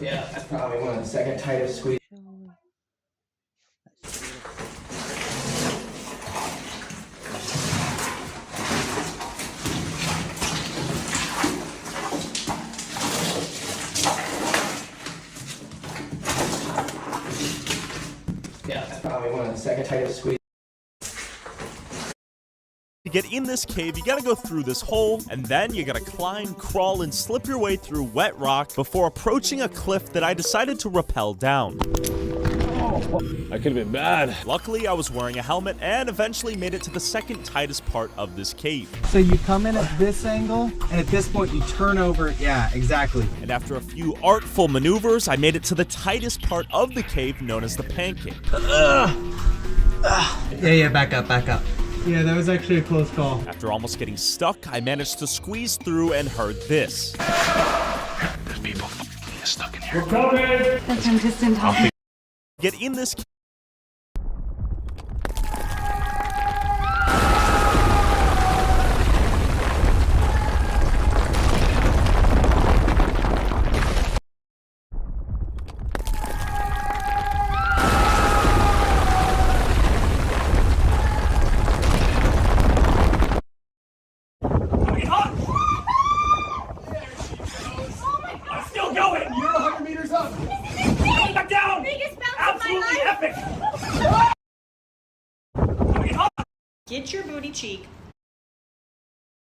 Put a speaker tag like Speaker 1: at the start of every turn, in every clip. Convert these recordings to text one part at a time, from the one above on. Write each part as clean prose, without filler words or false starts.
Speaker 1: Yeah, that's probably one of the second tightest squeeze. Yeah, that's probably one of the second tightest squeeze.
Speaker 2: To get in this cave, you gotta go through this hole, and then you gotta climb, crawl, and slip your way through wet rock before approaching a cliff that I decided to rappel down.
Speaker 3: That could have been bad.
Speaker 2: Luckily, I was wearing a helmet and eventually made it to the second tightest part of this cave.
Speaker 4: So you come in at this angle, and at this point you turn over. Yeah, exactly.
Speaker 2: And after a few artful maneuvers, I made it to the tightest part of the cave known as the pancake.
Speaker 4: Yeah, back up. Yeah, that was actually a close call.
Speaker 2: After almost getting stuck, I managed to squeeze through and heard this.
Speaker 3: There's people stuck in here.
Speaker 5: That's from distant time.
Speaker 2: Get in this cave.
Speaker 6: Get your booty cheek.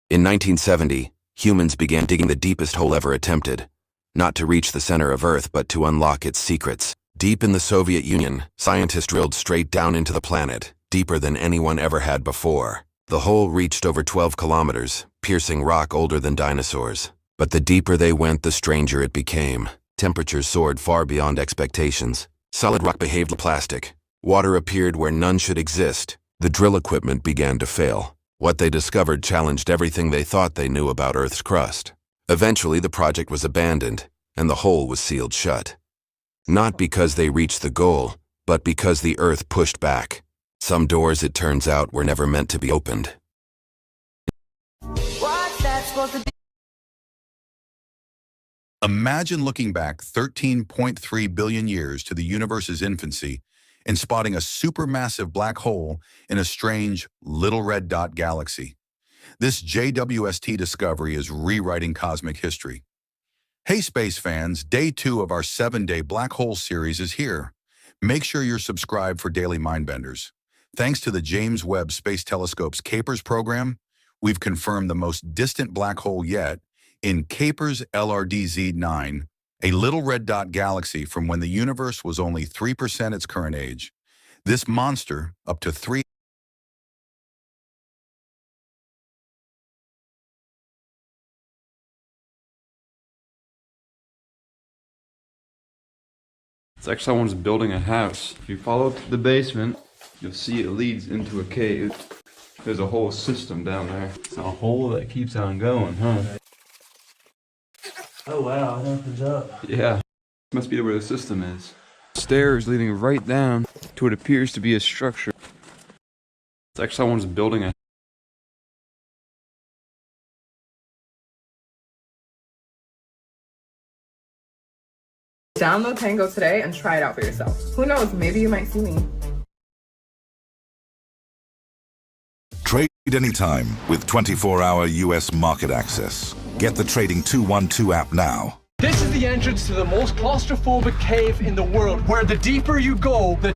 Speaker 7: In 1970, humans began digging the deepest hole ever attempted, not to reach the center of Earth but to unlock its secrets. Deep in the Soviet Union, scientists drilled straight down into the planet, deeper than anyone ever had before. The hole reached over 12 kilometers, piercing rock older than dinosaurs. But the deeper they went, the stranger it became. Temperatures soared far beyond expectations. Solid rock behaved like plastic. Water appeared where none should exist. The drill equipment began to fail. What they discovered challenged everything they thought they knew about Earth's crust. Eventually, the project was abandoned, and the hole was sealed shut. Not because they reached the goal, but because the Earth pushed back. Some doors, it turns out, were never meant to be opened.
Speaker 5: What's that supposed to be?
Speaker 8: Imagine looking back 13.3 billion years to the universe's infancy and spotting a supermassive black hole in a strange little red dot galaxy. This JWST discovery is rewriting cosmic history. Hey space fans, day 2 of our 7-day black hole series is here. Make sure you're subscribed for daily mindbenders. Thanks to the James Webb Space Telescope's KPERS program, we've confirmed the most distant black hole yet in KPERS LRDZ9, a little red dot galaxy from when the universe was only 3% its current age. This monster, up to 3
Speaker 9: It's like someone's building a house. If you follow to the basement, you'll see it leads into a cave. There's a whole system down there. It's a hole that keeps on going, huh?
Speaker 1: Oh wow, it opens up.
Speaker 9: Yeah. Must be where the system is. Stairs leading right down to what appears to be a structure. It's like someone's building a
Speaker 10: Download Tango today and try it out for yourself. Who knows, maybe you might see me.
Speaker 11: Trade anytime with 24-hour US market access. Get the Trading 212 app now.
Speaker 12: This is the entrance to the most claustrophobic cave in the world, where the deeper you go, the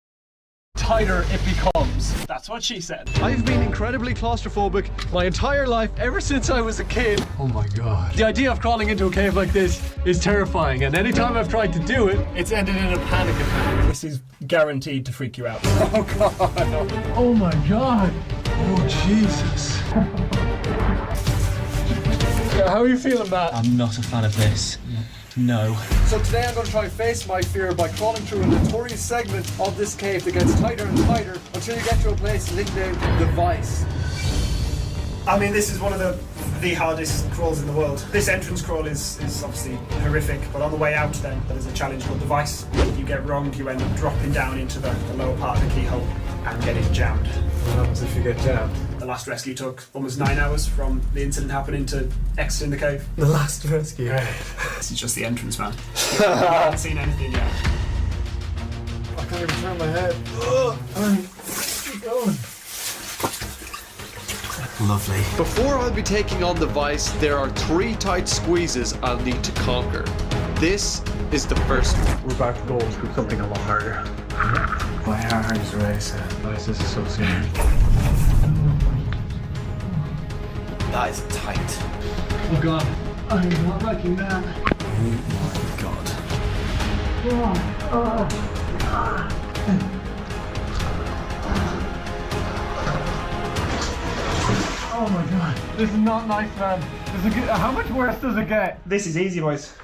Speaker 12: tighter it becomes. That's what she said. I've been incredibly claustrophobic my entire life, ever since I was a kid. Oh my god. The idea of crawling into a cave like this is terrifying, and anytime I've tried to do it, it's ended in a panic attack. This is guaranteed to freak you out. Oh god. Oh my god. Oh Jesus. How are you feeling, Matt?
Speaker 4: I'm not a fan of this. No.
Speaker 12: So today I'm going to try and face my fear by crawling through a notorious segment of this cave that gets tighter and tighter until you get to a place nicknamed the Vice.
Speaker 13: I mean, this is one of the hardest crawls in the world. This entrance crawl is obviously horrific, but on the way out then, there's a challenge called the Vice. If you get wrong, you end up dropping down into the lower part of the keyhole and getting jammed.
Speaker 12: What happens if you get jammed?
Speaker 13: The last rescue took almost 9 hours from the incident happening to exiting the cave.
Speaker 1: The last rescue.
Speaker 13: This is just the entrance, man. You haven't seen anything yet.
Speaker 12: I can't even turn my head. Keep going.
Speaker 1: Lovely.
Speaker 12: Before I'll be taking on the vice, there are 3 tight squeezes I'll need to conquer. This is the first one.
Speaker 3: We're about to go through something a lot harder.
Speaker 1: My heart is racing.
Speaker 3: Guys, this is so serious.
Speaker 1: That is tight.
Speaker 12: Oh god, I'm not liking that.
Speaker 1: Oh my god.
Speaker 12: Oh my god, this is not nice, man. How much worse does it get?
Speaker 13: This is easy, boys.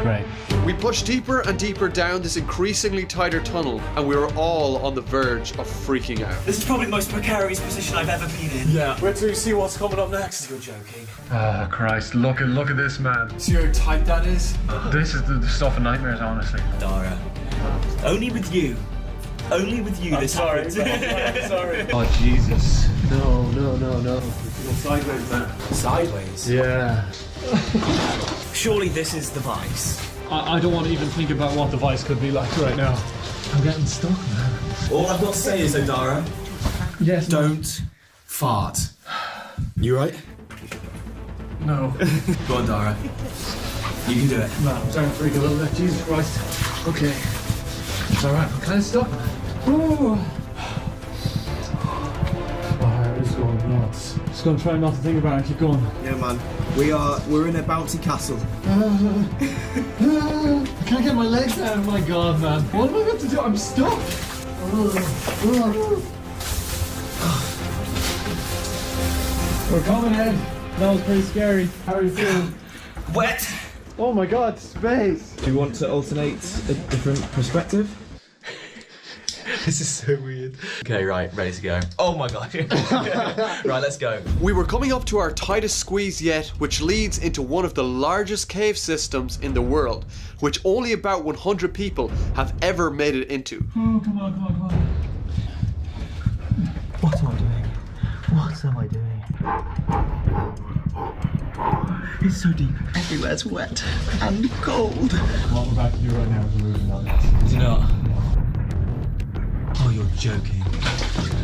Speaker 12: Great. We pushed deeper and deeper down this increasingly tighter tunnel, and we were all on the verge of freaking out.
Speaker 1: This is probably the most precarious position I've ever been in.
Speaker 12: Yeah. Wait till you see what's coming up next.
Speaker 1: You're joking.
Speaker 3: Oh Christ, look at this, man.
Speaker 12: See how tight that is?
Speaker 3: This is the stuff of nightmares, honestly.
Speaker 1: Dara. Only with you. Only with you this happens.
Speaker 13: I'm sorry.
Speaker 3: Oh Jesus. No. Sideways, man.
Speaker 1: Sideways?
Speaker 3: Yeah.
Speaker 1: Surely this is the vice.
Speaker 12: I don't want to even think about what the vice could be like right now. I'm getting stuck, man.
Speaker 1: All I've got to say is, Dara,
Speaker 12: Yes.
Speaker 1: don't fart. You right?
Speaker 12: No.
Speaker 1: Go on, Dara. You can do it.
Speaker 12: No, I'm starting to freak a little bit. Jesus Christ. Okay. It's alright. I'm kind of stuck, man. Ooh. My heart is going nuts. Just gonna try not to think about it. Keep going.
Speaker 1: Yeah, man. We're in a bouncy castle.
Speaker 12: I can't get my legs out. Oh my god, man. What am I meant to do? I'm stuck. We're coming in. That was pretty scary. How are you feeling?
Speaker 1: Wet.
Speaker 12: Oh my god, space.
Speaker 1: Do you want to alternate a different perspective? This is so weird. Okay, right, ready to go. Oh my god. Right, let's go.
Speaker 12: We were coming up to our tightest squeeze yet, which leads into one of the largest cave systems in the world, which only about 100 people have ever made it into. Oh, come on.
Speaker 1: What am I doing? What am I doing? It's so deep. Everywhere's wet and cold.
Speaker 12: What we're about to do right now is moving down this.
Speaker 1: Is it not? Oh, you're joking.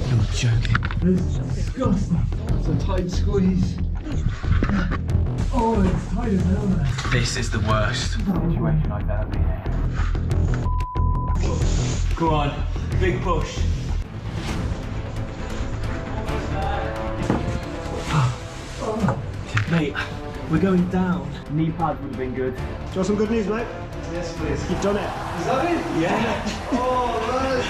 Speaker 1: You're joking.
Speaker 12: This is disgusting. It's a tight squeeze. Oh, it's tight as hell, man.
Speaker 1: This is the worst situation I've ever been in. Go on, big push. Mate, we're going down. Knee pad would have been good.
Speaker 13: Do you want some good news, mate?
Speaker 12: Yes, please.
Speaker 13: You've done it.
Speaker 12: Is that it?
Speaker 1: Yeah.
Speaker 12: Oh, lads.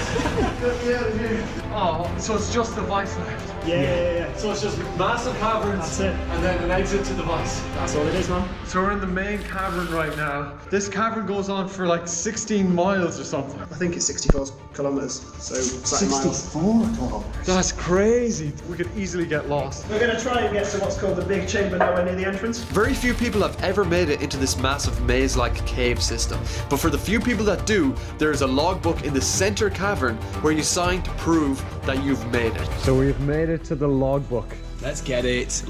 Speaker 12: Get me out of here. Oh, so it's just the vice left?
Speaker 13: Yeah.
Speaker 12: So it's just massive caverns.
Speaker 13: That's it.
Speaker 12: And then an exit to the vice.
Speaker 13: That's all it is, man.
Speaker 12: So we're in the main cavern right now. This cavern goes on for like 16 miles or something.
Speaker 13: I think it's 64 kilometres, so
Speaker 1: 64 kilometres.
Speaker 12: That's crazy. We could easily get lost.
Speaker 13: We're going to try and get to what's called the big chamber nowhere near the entrance.
Speaker 12: Very few people have ever made it into this massive maze-like cave system. But for the few people that do, there is a logbook in the center cavern where you sign to prove that you've made it. So we've made it to the logbook.
Speaker 1: Let's get it.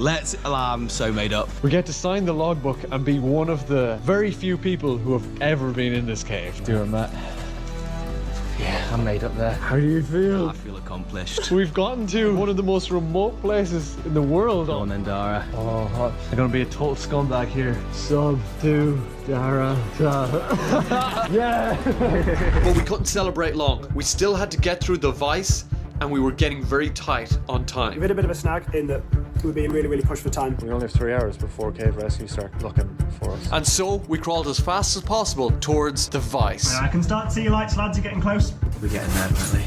Speaker 1: I'm so made up.
Speaker 12: We get to sign the logbook and be one of the very few people who have ever been in this cave. Do it, Matt.
Speaker 1: Yeah, I'm made up there.
Speaker 12: How do you feel?
Speaker 1: I feel accomplished.
Speaker 12: We've gotten to one of the most remote places in the world.
Speaker 1: Go on then, Dara.
Speaker 12: Oh, I'm gonna be a total scumbag here. Sub to Dara. Yeah! But we couldn't celebrate long. We still had to get through the vice, and we were getting very tight on time.
Speaker 13: We've hit a bit of a snag in that we're being really pushed for time.
Speaker 3: We only have 3 hours before cave rescue start looking for us.
Speaker 12: And so we crawled as fast as possible towards the vice.
Speaker 13: I can start to see your lights, lads. You're getting close.
Speaker 1: We're getting there, apparently.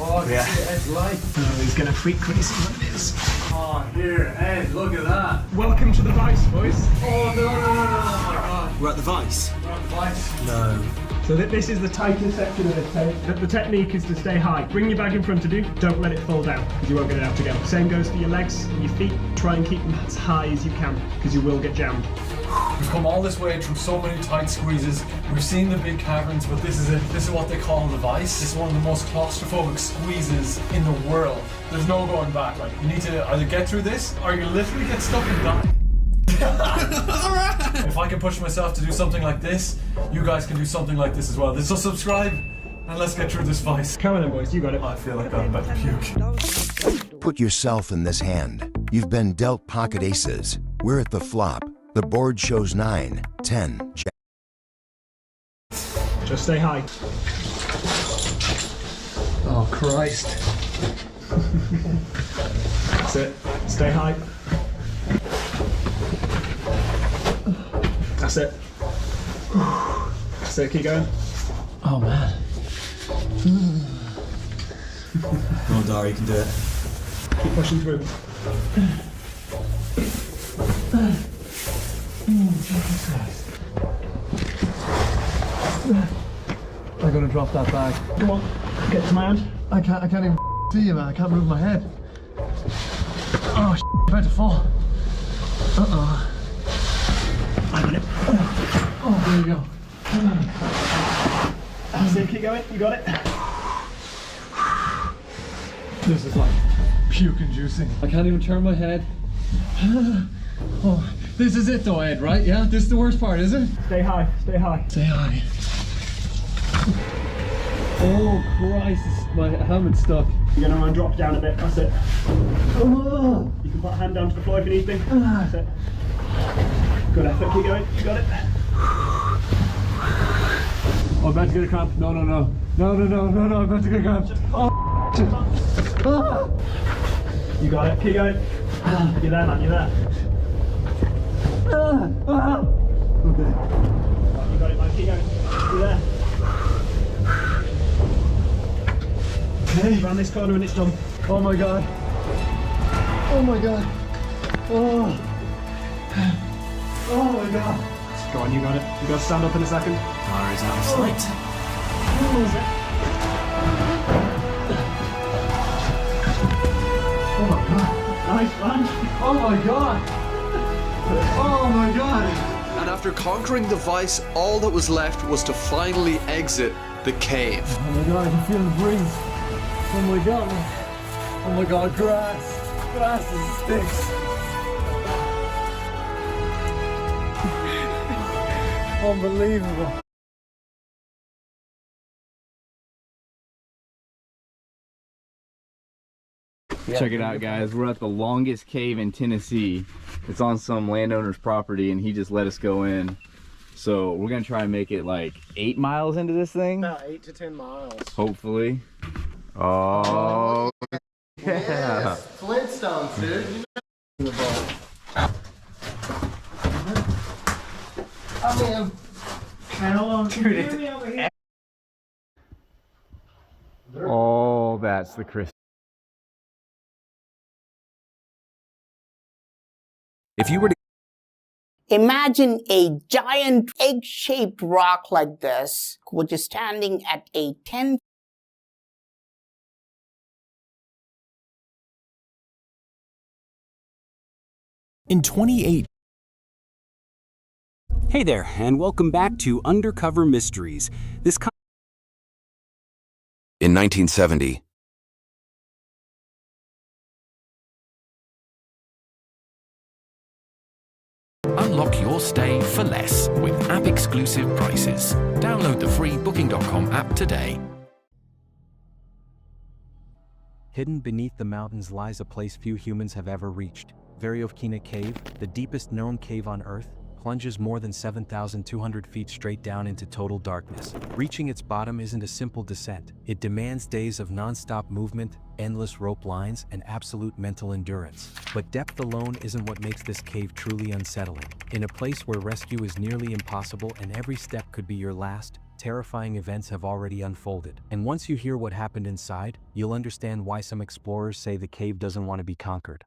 Speaker 12: Oh,
Speaker 1: Yeah.
Speaker 12: Ed's light.
Speaker 13: Oh, he's going to freak crazy when it is.
Speaker 12: Oh, here, Ed, look at that.
Speaker 13: Welcome to the vice, boys.
Speaker 12: Oh, no, my God.
Speaker 1: We're at the vice.
Speaker 12: We're on the vice.
Speaker 1: No.
Speaker 13: So this is the tightest section of this tape. The technique is to stay high. Bring your bag in front of you, don't let it fall down, because you won't get it out again. Same goes for your legs and your feet. Try and keep them as high as you can, because you will get jammed.
Speaker 12: We've come all this way through so many tight squeezes. We've seen the big caverns, but this is it. This is what they call the Vice. This is one of the most claustrophobic squeezes in the world. There's no going back. Like, you need to either get through this, or you literally get stuck and die. If I can push myself to do something like this, you guys can do something like this as well. So subscribe, and let's get through this Vice.
Speaker 13: Come on then, boys, you got it.
Speaker 12: I feel like I'm about to puke.
Speaker 14: Put yourself in this hand. You've been dealt pocket aces. We're at the flop. The board shows 9, 10.
Speaker 13: Just stay high.
Speaker 12: Oh, Christ.
Speaker 13: That's it. Stay high. That's it. That's it, keep going.
Speaker 1: Oh man. No, Dara, you can do it.
Speaker 13: Keep pushing through.
Speaker 12: I'm gonna drop that bag.
Speaker 13: Come on, get to my hand.
Speaker 12: I can't even see you, man. I can't move my head. Oh, I'm about to fall. Uh-oh.
Speaker 13: I got it.
Speaker 12: Oh, there you go.
Speaker 13: That's it, keep going, you got it.
Speaker 12: This is like puke inducing. I can't even turn my head. Oh, this is it though, Ed, right? Yeah, this is the worst part, is it?
Speaker 13: Stay high, stay high.
Speaker 12: Stay high. Oh Christ, my helmet's stuck.
Speaker 13: You're gonna drop down a bit, that's it.
Speaker 12: Oh.
Speaker 13: You can put a hand down to the floor if you need to. That's it. Good effort, keep going, you got it.
Speaker 12: Oh, I'm about to get a cramp. No, I'm about to get a cramp. Oh.
Speaker 13: You got it, keep going. You're there, man, you're there.
Speaker 12: Okay.
Speaker 13: You got it, man, keep going. You're there. Okay. Round this corner and it's done.
Speaker 12: Oh my god. Oh my god. Oh. Oh my god.
Speaker 13: Go on, you got it. You got to stand up in a second.
Speaker 1: Dara is out of sight.
Speaker 12: Oh my god.
Speaker 13: Nice man.
Speaker 12: Oh my god. Oh my god.
Speaker 15: And after conquering the Vice, all that was left was to finally exit the cave.
Speaker 12: Oh my god, I can feel the breeze. Oh my god. Oh my god, grass. Grass stinks. Unbelievable.
Speaker 4: Check it out, guys. We're at the longest cave in Tennessee. It's on some landowner's property, and he just let us go in. So we're gonna try and make it like 8 miles into this thing.
Speaker 16: About 8 to 10 miles.
Speaker 4: Hopefully. Oh, yeah.
Speaker 16: Yes. Flintstones, dude. You know the ball. I mean, how long can you hear me over here?
Speaker 4: Oh, that's the Chris.
Speaker 7: If you were to
Speaker 17: Imagine a giant egg-shaped rock like this, which is standing at a 10.
Speaker 18: In 2018. Hey there, and welcome back to Undercover Mysteries.
Speaker 7: In 1970,
Speaker 19: Unlock your stay for less with app-exclusive prices. Download the free Booking.com app today.
Speaker 20: Hidden beneath the mountains lies a place few humans have ever reached. Variovkina Cave, the deepest known cave on Earth, plunges more than 7,200 feet straight down into total darkness. Reaching its bottom isn't a simple descent. It demands days of non-stop movement, endless rope lines, and absolute mental endurance. But depth alone isn't what makes this cave truly unsettling. In a place where rescue is nearly impossible and every step could be your last, terrifying events have already unfolded. And once you hear what happened inside, you'll understand why some explorers say the cave doesn't want to be conquered.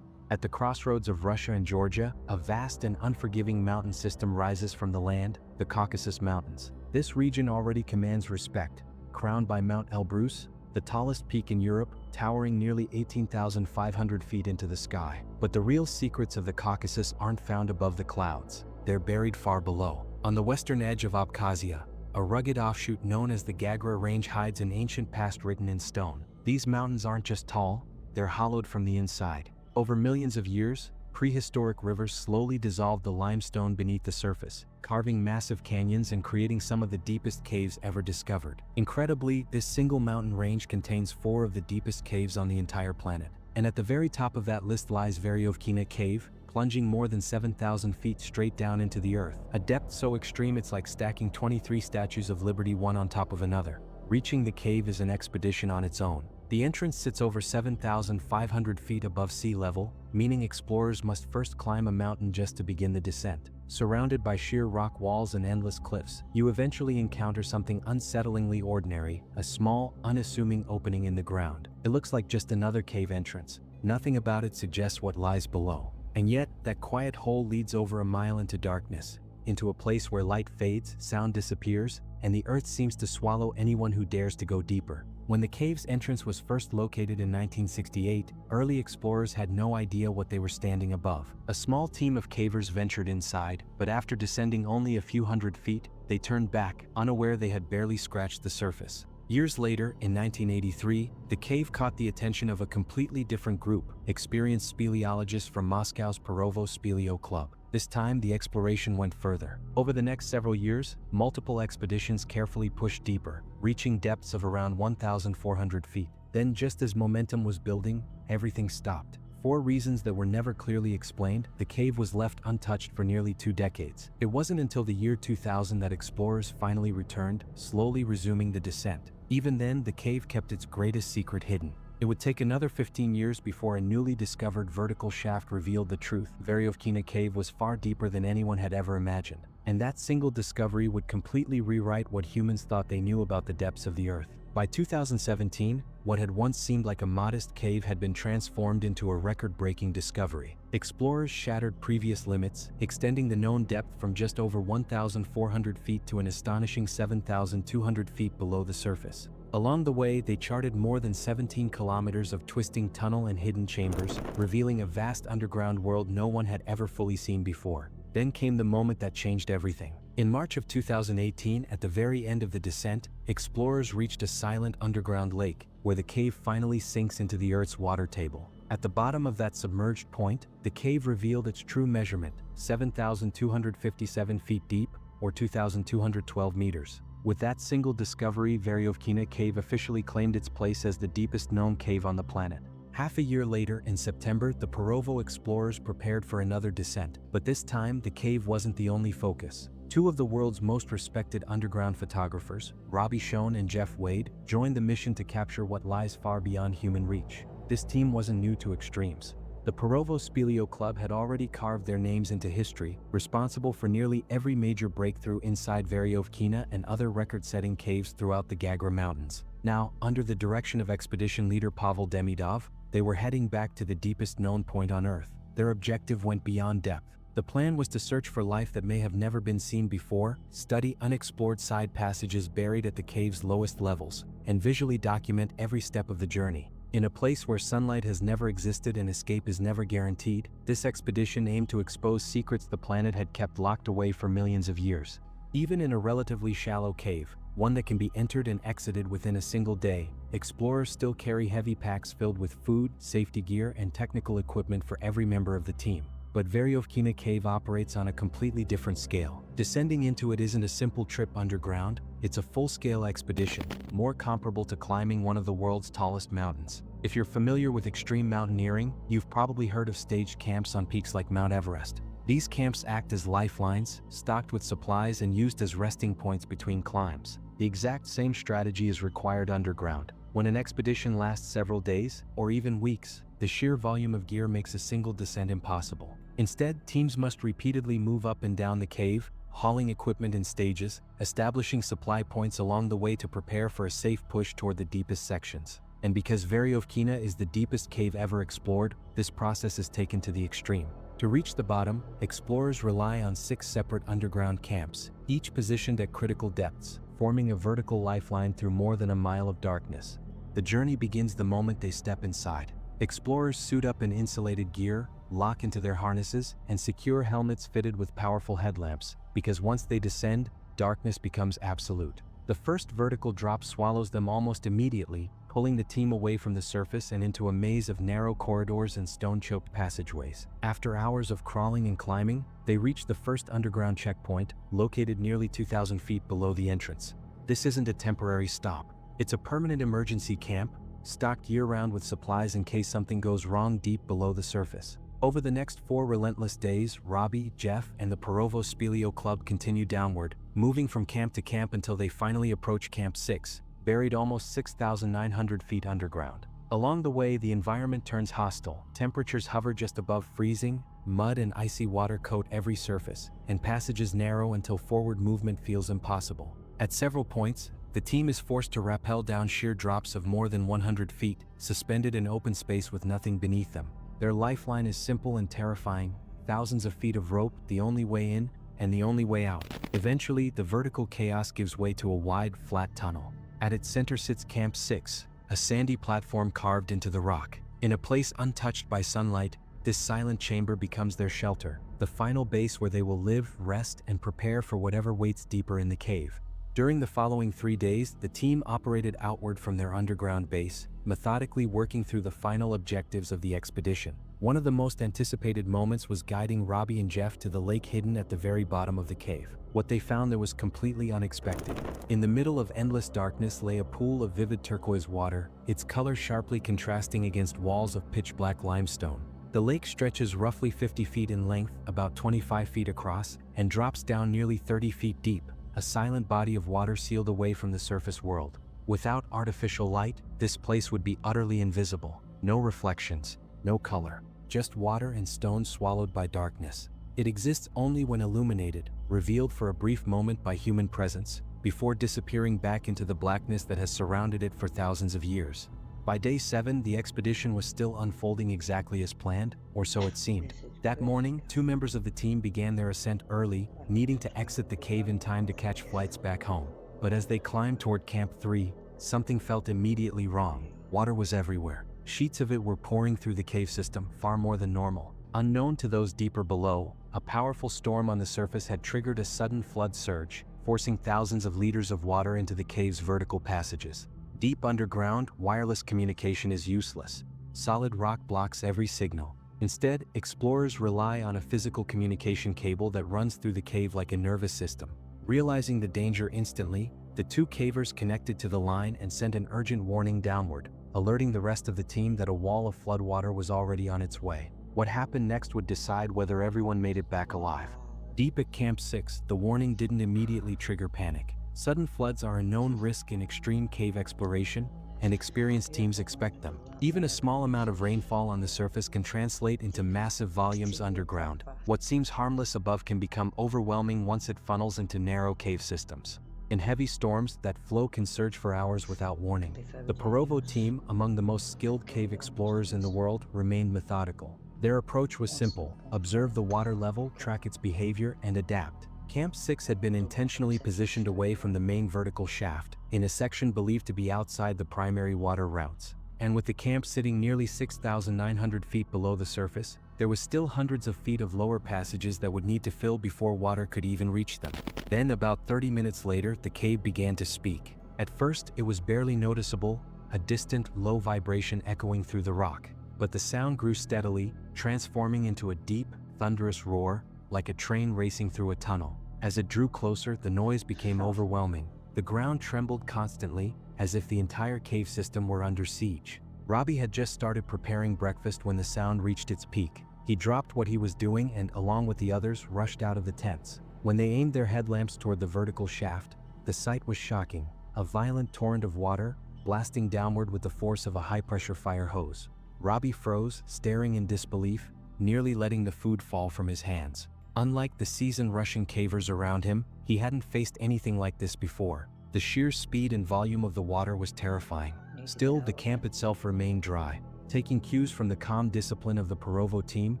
Speaker 20: At the crossroads of Russia and Georgia, a vast and unforgiving mountain system rises from the land, the Caucasus Mountains. This region already commands respect, crowned by Mount Elbrus, the tallest peak in Europe, towering nearly 18,500 feet into the sky. But the real secrets of the Caucasus aren't found above the clouds. They're buried far below. On the western edge of Abkhazia, a rugged offshoot known as the Gagra Range hides an ancient past written in stone. These mountains aren't just tall, they're hollowed from the inside. Over millions of years, prehistoric rivers slowly dissolved the limestone beneath the surface, carving massive canyons and creating some of the deepest caves ever discovered. Incredibly, this single mountain range contains 4 of the deepest caves on the entire planet. And at the very top of that list lies Veryovkina Cave, plunging more than 7,000 feet straight down into the earth. A depth so extreme it's like stacking 23 statues of liberty one on top of another. Reaching the cave is an expedition on its own. The entrance sits over 7,500 feet above sea level, meaning explorers must first climb a mountain just to begin the descent. Surrounded by sheer rock walls and endless cliffs, you eventually encounter something unsettlingly ordinary, a small, unassuming opening in the ground. It looks like just another cave entrance. Nothing about it suggests what lies below. And yet, that quiet hole leads over a mile into darkness, into a place where light fades, sound disappears, and the earth seems to swallow anyone who dares to go deeper. When the cave's entrance was first located in 1968, early explorers had no idea what they were standing above. A small team of cavers ventured inside, but after descending only a few hundred feet, they turned back, unaware they had barely scratched the surface. Years later, in 1983, the cave caught the attention of a completely different group, experienced speleologists from Moscow's Perovo Speleo Club. This time, the exploration went further. Over the next several years, multiple expeditions carefully pushed deeper, reaching depths of around 1,400 feet. Then, just as momentum was building, everything stopped. For reasons that were never clearly explained, the cave was left untouched for nearly 2 decades. It wasn't until the year 2000 that explorers finally returned, slowly resuming the descent. Even then, the cave kept its greatest secret hidden. It would take another 15 years before a newly discovered vertical shaft revealed the truth. Veryovkina Cave was far deeper than anyone had ever imagined. And that single discovery would completely rewrite what humans thought they knew about the depths of the earth. By 2017, what had once seemed like a modest cave had been transformed into a record-breaking discovery. Explorers shattered previous limits, extending the known depth from just over 1,400 feet to an astonishing 7,200 feet below the surface. Along the way, they charted more than 17 kilometers of twisting tunnel and hidden chambers, revealing a vast underground world no one had ever fully seen before. Then came the moment that changed everything. In March of 2018, at the very end of the descent, explorers reached a silent underground lake, where the cave finally sinks into the Earth's water table. At the bottom of that submerged point, the cave revealed its true measurement, 7,257 feet deep, or 2,212 meters. With that single discovery, Veryovkina Cave officially claimed its place as the deepest known cave on the planet. Half a year later, in September, the Perovo explorers prepared for another descent. But this time, the cave wasn't the only focus. 2 of the world's most respected underground photographers, Robbie Schoen and Jeff Wade, joined the mission to capture what lies far beyond human reach. This team wasn't new to extremes. The Perovo Speleo Club had already carved their names into history, responsible for nearly every major breakthrough inside Veryovkina and other record-setting caves throughout the Gagra Mountains. Now, under the direction of expedition leader Pavel Demidov, they were heading back to the deepest known point on Earth. Their objective went beyond depth. The plan was to search for life that may have never been seen before, study unexplored side passages buried at the cave's lowest levels, and visually document every step of the journey. In a place where sunlight has never existed and escape is never guaranteed, this expedition aimed to expose secrets the planet had kept locked away for millions of years. Even in a relatively shallow cave, one that can be entered and exited within a single day, explorers still carry heavy packs filled with food, safety gear, and technical equipment for every member of the team. But Veryovkina Cave operates on a completely different scale. Descending into it isn't a simple trip underground, it's a full-scale expedition, more comparable to climbing one of the world's tallest mountains. If you're familiar with extreme mountaineering, you've probably heard of staged camps on peaks like Mount Everest. These camps act as lifelines, stocked with supplies and used as resting points between climbs. The exact same strategy is required underground. When an expedition lasts several days, or even weeks, the sheer volume of gear makes a single descent impossible. Instead, teams must repeatedly move up and down the cave, hauling equipment in stages, establishing supply points along the way to prepare for a safe push toward the deepest sections. And because Veryovkina is the deepest cave ever explored, this process is taken to the extreme. To reach the bottom, explorers rely on 6 separate underground camps, each positioned at critical depths, forming a vertical lifeline through more than a mile of darkness. The journey begins the moment they step inside. Explorers suit up in insulated gear, lock into their harnesses, and secure helmets fitted with powerful headlamps, because once they descend, darkness becomes absolute. The first vertical drop swallows them almost immediately, pulling the team away from the surface and into a maze of narrow corridors and stone-choked passageways. After hours of crawling and climbing, they reach the first underground checkpoint, located nearly 2,000 feet below the entrance. This isn't a temporary stop. It's a permanent emergency camp, stocked year-round with supplies in case something goes wrong deep below the surface. Over the next 4 relentless days, Robbie, Jeff, and the Perovo Speleo Club continue downward, moving from camp to camp until they finally approach Camp 6, buried almost 6,900 feet underground. Along the way, the environment turns hostile. Temperatures hover just above freezing, mud and icy water coat every surface, and passages narrow until forward movement feels impossible. At several points, the team is forced to rappel down sheer drops of more than 100 feet, suspended in open space with nothing beneath them. Their lifeline is simple and terrifying: thousands of feet of rope, the only way in, and the only way out. Eventually, the vertical chaos gives way to a wide, flat tunnel. At its center sits Camp 6, a sandy platform carved into the rock. In a place untouched by sunlight, this silent chamber becomes their shelter, the final base where they will live, rest, and prepare for whatever waits deeper in the cave. During the following 3 days, the team operated outward from their underground base, methodically working through the final objectives of the expedition. One of the most anticipated moments was guiding Robbie and Jeff to the lake hidden at the very bottom of the cave. What they found there was completely unexpected. In the middle of endless darkness lay a pool of vivid turquoise water, its color sharply contrasting against walls of pitch-black limestone. The lake stretches roughly 50 feet in length, about 25 feet across, and drops down nearly 30 feet deep, a silent body of water sealed away from the surface world. Without artificial light, this place would be utterly invisible. No reflections, no color, just water and stone swallowed by darkness. It exists only when illuminated, revealed for a brief moment by human presence, before disappearing back into the blackness that has surrounded it for thousands of years. By day 7, the expedition was still unfolding exactly as planned, or so it seemed. That morning, 2 members of the team began their ascent early, needing to exit the cave in time to catch flights back home. But as they climbed toward Camp 3, something felt immediately wrong. Water was everywhere. Sheets of it were pouring through the cave system, far more than normal. Unknown to those deeper below, a powerful storm on the surface had triggered a sudden flood surge, forcing thousands of liters of water into the cave's vertical passages. Deep underground, wireless communication is useless. Solid rock blocks every signal. Instead, explorers rely on a physical communication cable that runs through the cave like a nervous system. Realizing the danger instantly, the 2 cavers connected to the line and sent an urgent warning downward, alerting the rest of the team that a wall of floodwater was already on its way. What happened next would decide whether everyone made it back alive. Deep at Camp 6, the warning didn't immediately trigger panic. Sudden floods are a known risk in extreme cave exploration, and experienced teams expect them. Even a small amount of rainfall on the surface can translate into massive volumes underground. What seems harmless above can become overwhelming once it funnels into narrow cave systems. In heavy storms, that flow can surge for hours without warning. The Perovo team, among the most skilled cave explorers in the world, remained methodical. Their approach was simple: observe the water level, track its behavior, and adapt. Camp 6 had been intentionally positioned away from the main vertical shaft, in a section believed to be outside the primary water routes. And with the camp sitting nearly 6,900 feet below the surface, there was still hundreds of feet of lower passages that would need to fill before water could even reach them. Then, about 30 minutes later, the cave began to speak. At first, it was barely noticeable, a distant, low vibration echoing through the rock. But the sound grew steadily, transforming into a deep, thunderous roar, like a train racing through a tunnel. As it drew closer, the noise became overwhelming. The ground trembled constantly, as if the entire cave system were under siege. Robbie had just started preparing breakfast when the sound reached its peak. He dropped what he was doing and, along with the others, rushed out of the tents. When they aimed their headlamps toward the vertical shaft, the sight was shocking. A violent torrent of water, blasting downward with the force of a high-pressure fire hose. Robbie froze, staring in disbelief, nearly letting the food fall from his hands. Unlike the seasoned Russian cavers around him, he hadn't faced anything like this before. The sheer speed and volume of the water was terrifying. Still, the camp itself remained dry. Taking cues from the calm discipline of the Provo team,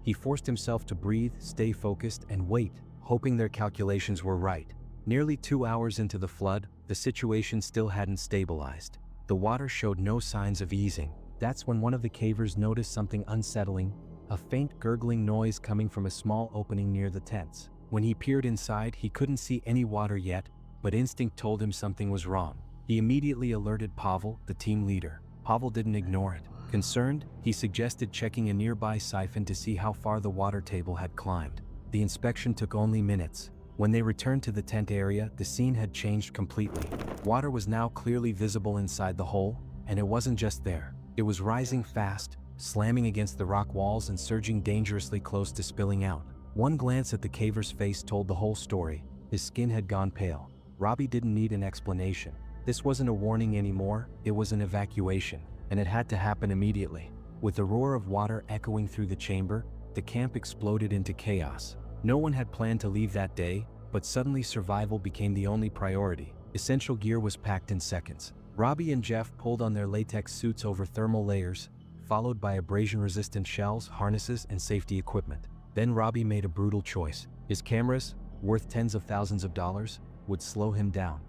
Speaker 20: he forced himself to breathe, stay focused, and wait, hoping their calculations were right. Nearly 2 hours into the flood, the situation still hadn't stabilized. The water showed no signs of easing. That's when one of the cavers noticed something unsettling, a faint gurgling noise coming from a small opening near the tents. When he peered inside, he couldn't see any water yet, but instinct told him something was wrong. He immediately alerted Pavel, the team leader. Pavel didn't ignore it. Concerned, he suggested checking a nearby siphon to see how far the water table had climbed. The inspection took only minutes. When they returned to the tent area, the scene had changed completely. Water was now clearly visible inside the hole, and it wasn't just there. It was rising fast, slamming against the rock walls and surging dangerously close to spilling out. One glance at the caver's face told the whole story. His skin had gone pale. Robbie didn't need an explanation. This wasn't a warning anymore, it was an evacuation, and it had to happen immediately. With the roar of water echoing through the chamber, the camp exploded into chaos. No one had planned to leave that day, but suddenly survival became the only priority. Essential gear was packed in seconds. Robbie and Jeff pulled on their latex suits over thermal layers, followed by abrasion-resistant shells, harnesses, and safety equipment. Then Robbie made a brutal choice. His cameras, worth tens of thousands of dollars, would slow him down.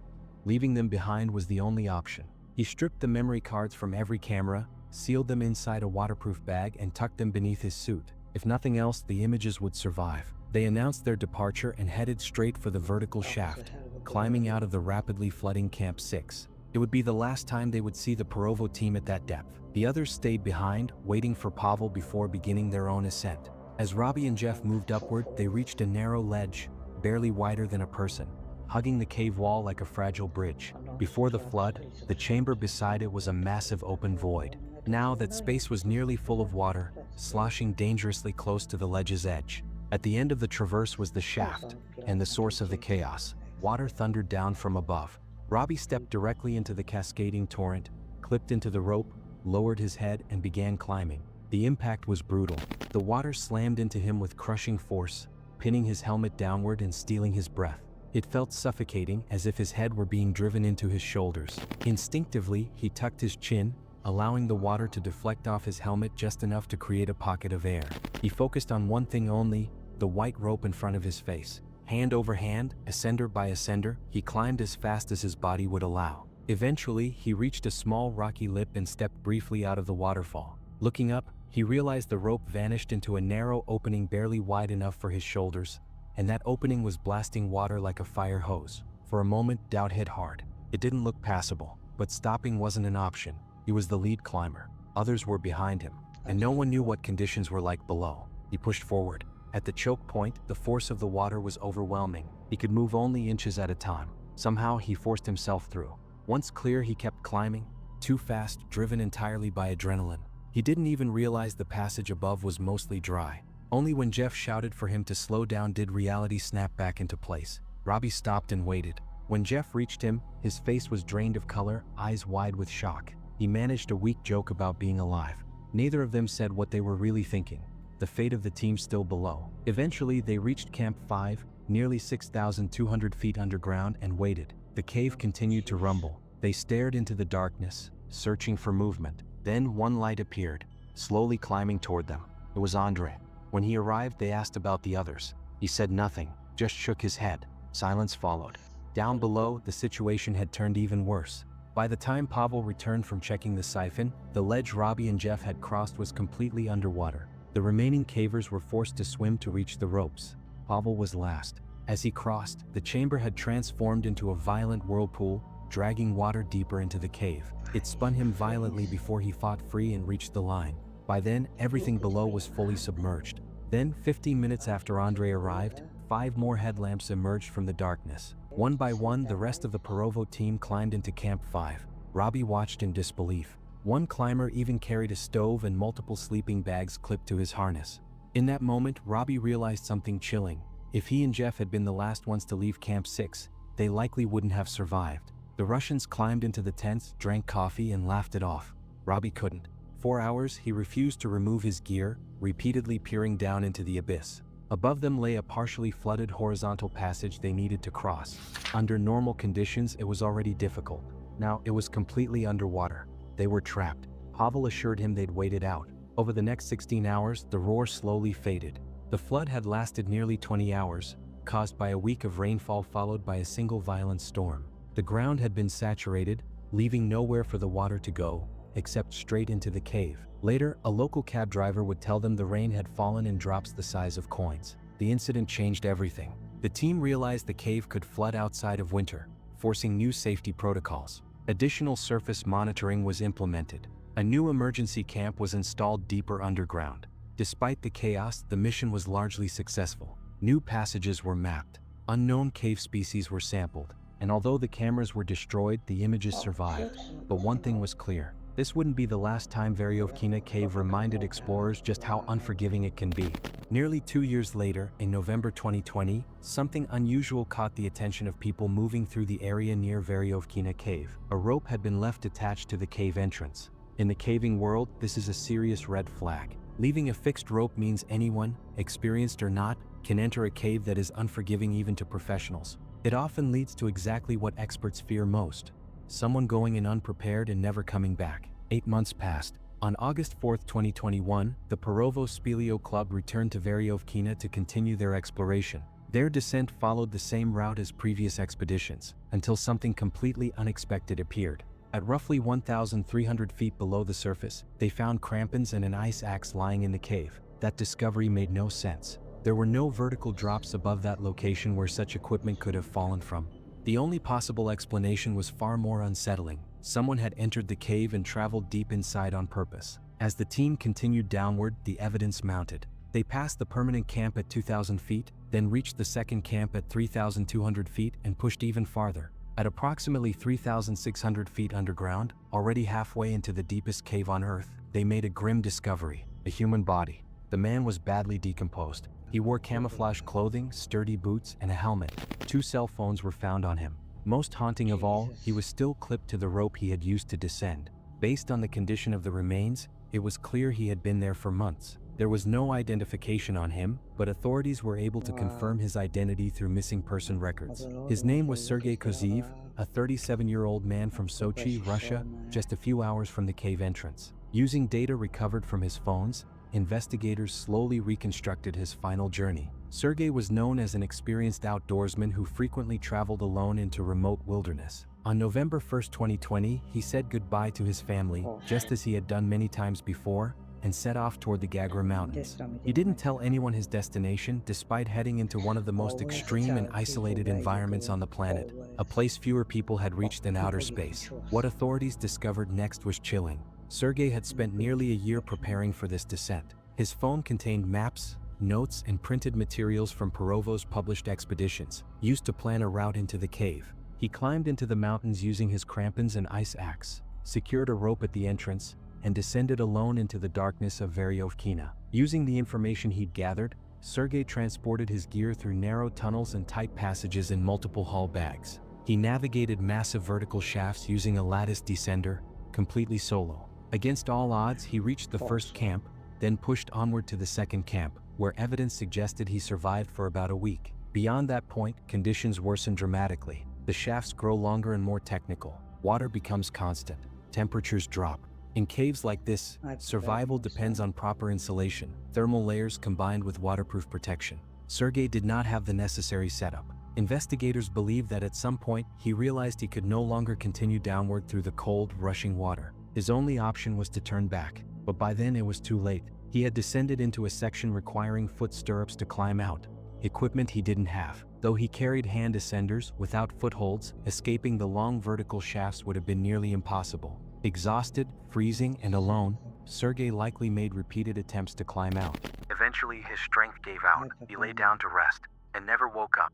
Speaker 20: Leaving them behind was the only option. He stripped the memory cards from every camera, sealed them inside a waterproof bag, and tucked them beneath his suit. If nothing else, the images would survive. They announced their departure and headed straight for the vertical shaft, climbing out of the rapidly flooding Camp 6. It would be the last time they would see the Provo team at that depth. The others stayed behind, waiting for Pavel before beginning their own ascent. As Robbie and Jeff moved upward, they reached a narrow ledge, barely wider than a person, hugging the cave wall like a fragile bridge. Before the flood, the chamber beside it was a massive open void. Now that space was nearly full of water, sloshing dangerously close to the ledge's edge. At the end of the traverse was the shaft, and the source of the chaos. Water thundered down from above. Robbie stepped directly into the cascading torrent, clipped into the rope, lowered his head, and began climbing. The impact was brutal. The water slammed into him with crushing force, pinning his helmet downward and stealing his breath. It felt suffocating, as if his head were being driven into his shoulders. Instinctively, he tucked his chin, allowing the water to deflect off his helmet just enough to create a pocket of air. He focused on one thing only, the white rope in front of his face. Hand over hand, ascender by ascender, he climbed as fast as his body would allow. Eventually, he reached a small rocky lip and stepped briefly out of the waterfall. Looking up, he realized the rope vanished into a narrow opening barely wide enough for his shoulders, and that opening was blasting water like a fire hose. For a moment, doubt hit hard. It didn't look passable, but stopping wasn't an option. He was the lead climber. Others were behind him, and no one knew what conditions were like below. He pushed forward. At the choke point, the force of the water was overwhelming. He could move only inches at a time. Somehow, he forced himself through. Once clear, he kept climbing, too fast, driven entirely by adrenaline. He didn't even realize the passage above was mostly dry. Only when Jeff shouted for him to slow down did reality snap back into place. Robbie stopped and waited. When Jeff reached him, his face was drained of color, eyes wide with shock. He managed a weak joke about being alive. Neither of them said what they were really thinking. The fate of the team still below. Eventually, they reached Camp 5, nearly 6,200 feet underground, and waited. The cave continued to rumble. They stared into the darkness, searching for movement. Then one light appeared, slowly climbing toward them. It was Andre. When he arrived, they asked about the others. He said nothing, just shook his head. Silence followed. Down below, the situation had turned even worse. By the time Pavel returned from checking the siphon, the ledge Robbie and Jeff had crossed was completely underwater. The remaining cavers were forced to swim to reach the ropes. Pavel was last. As he crossed, the chamber had transformed into a violent whirlpool, dragging water deeper into the cave. It spun him violently before he fought free and reached the line. By then, everything below was fully submerged. Then, 15 minutes after Andre arrived, 5 more headlamps emerged from the darkness. One by one, the rest of the Provo team climbed into Camp 5. Robbie watched in disbelief. One climber even carried a stove and multiple sleeping bags clipped to his harness. In that moment, Robbie realized something chilling. If he and Jeff had been the last ones to leave Camp 6, they likely wouldn't have survived. The Russians climbed into the tents, drank coffee, and laughed it off. Robbie couldn't. 4 hours, he refused to remove his gear, repeatedly peering down into the abyss. Above them lay a partially flooded horizontal passage they needed to cross. Under normal conditions, it was already difficult. Now, it was completely underwater. They were trapped. Pavel assured him they'd wait it out. Over the next 16 hours, the roar slowly faded. The flood had lasted nearly 20 hours, caused by a week of rainfall followed by a single violent storm. The ground had been saturated, leaving nowhere for the water to go, except straight into the cave. Later, a local cab driver would tell them the rain had fallen in drops the size of coins. The incident changed everything. The team realized the cave could flood outside of winter, forcing new safety protocols. Additional surface monitoring was implemented. A new emergency camp was installed deeper underground. Despite the chaos, the mission was largely successful. New passages were mapped. Unknown cave species were sampled. And although the cameras were destroyed, the images survived. But one thing was clear. This wouldn't be the last time Veryovkina Cave reminded explorers just how unforgiving it can be. Nearly 2 years later, in November 2020, something unusual caught the attention of people moving through the area near Veryovkina Cave. A rope had been left attached to the cave entrance. In the caving world, this is a serious red flag. Leaving a fixed rope means anyone, experienced or not, can enter a cave that is unforgiving even to professionals. It often leads to exactly what experts fear most: someone going in unprepared and never coming back. 8 months passed. On August 4, 2021, the Perovo Speleo Club returned to Veryovkina to continue their exploration. Their descent followed the same route as previous expeditions, until something completely unexpected appeared. At roughly 1,300 feet below the surface, they found crampons and an ice axe lying in the cave. That discovery made no sense. There were no vertical drops above that location where such equipment could have fallen from. The only possible explanation was far more unsettling. Someone had entered the cave and traveled deep inside on purpose. As the team continued downward, the evidence mounted. They passed the permanent camp at 2,000 feet, then reached the second camp at 3,200 feet and pushed even farther. At approximately 3,600 feet underground, already halfway into the deepest cave on Earth, they made a grim discovery: a human body. The man was badly decomposed. He wore camouflage clothing, sturdy boots, and a helmet. 2 cell phones were found on him. Most haunting of all, he was still clipped to the rope he had used to descend. Based on the condition of the remains, it was clear he had been there for months. There was no identification on him, but authorities were able to confirm his identity through missing person records. His name was Sergei Kozev, a 37-year-old man from Sochi, Russia, just a few hours from the cave entrance. Using data recovered from his phones, investigators slowly reconstructed his final journey. Sergei was known as an experienced outdoorsman who frequently traveled alone into remote wilderness. On November 1, 2020, he said goodbye to his family, just as he had done many times before, and set off toward the Gagra Mountains. He didn't tell anyone his destination, despite heading into one of the most extreme and isolated environments on the planet, a place fewer people had reached in outer space. What authorities discovered next was chilling. Sergei had spent nearly a year preparing for this descent. His phone contained maps, notes, and printed materials from Perovo's published expeditions, used to plan a route into the cave. He climbed into the mountains using his crampons and ice axe, secured a rope at the entrance, and descended alone into the darkness of Veryovkina. Using the information he'd gathered, Sergei transported his gear through narrow tunnels and tight passages in multiple haul bags. He navigated massive vertical shafts using a lattice descender, completely solo. Against all odds, he reached the first camp, then pushed onward to the second camp, where evidence suggested he survived for about a week. Beyond that point, conditions worsened dramatically. The shafts grow longer and more technical. Water becomes constant. Temperatures drop. In caves like this, survival depends on proper insulation, thermal layers combined with waterproof protection. Sergei did not have the necessary setup. Investigators believe that at some point, he realized he could no longer continue downward through the cold, rushing water. His only option was to turn back, but by then it was too late. He had descended into a section requiring foot stirrups to climb out, equipment he didn't have. Though he carried hand ascenders, without footholds, escaping the long vertical shafts would have been nearly impossible. Exhausted, freezing, and alone, Sergei likely made repeated attempts to climb out. Eventually, his strength gave out. He lay down to rest, and never woke up.